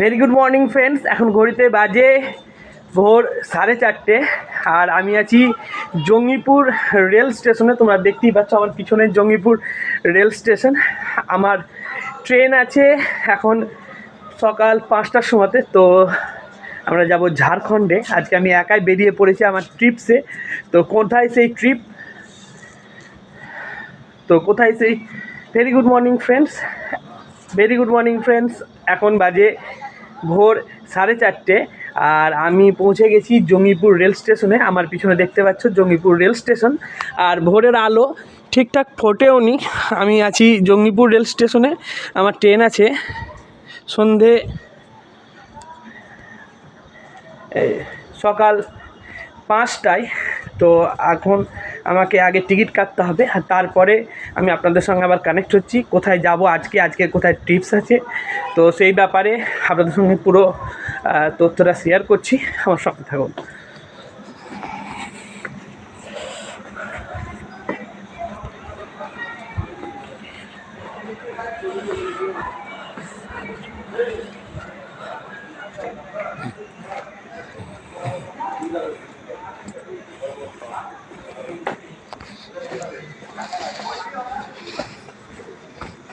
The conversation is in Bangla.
Very good morning friends. এখন ঘড়িতে বাজে ভোর 4:30 আর আমি আছি জঙ্গিপুর রেল স্টেশনে। তোমরা দেখতেই পাচ্ছ আমার পিছনে জঙ্গিপুর রেল স্টেশন। আমার ট্রেন আছে এখন সকাল 5টার সময়তে। তো আমরা যাব ঝাড়খণ্ডে। আজকে আমি একাই বেরিয়ে পড়েছি আমার ট্রিপসে। তো কোথায় সেই ট্রিপ, কোথায় সেই ভেরি গুড মর্নিং ফ্রেন্ডস। এখন বাজে ভোর 4:30 আর আমি পৌঁছে গেছি জঙ্গিপুর রেল স্টেশনে। আমার পিছনে দেখতে পাচ্ছ জঙ্গিপুর রেল স্টেশন। আর ভোরের আলো ঠিকঠাক ফোটেও নি। আমি আছি জঙ্গিপুর রেল স্টেশনে। আমার ট্রেন আছে সন্ধে সকাল 5টায়। তো এখন আমাকে আগে টিকিট কাটতে হবে আর তারপরে আমি আপনাদের সঙ্গে আবার কানেক্ট হচ্ছি কোথায় যাব আজকে কোথায় ট্রিপস আছে। তো সেই ব্যাপারে আপনাদের সঙ্গে পুরো তথ্যটা শেয়ার করছি, আমার সঙ্গে থাকুন।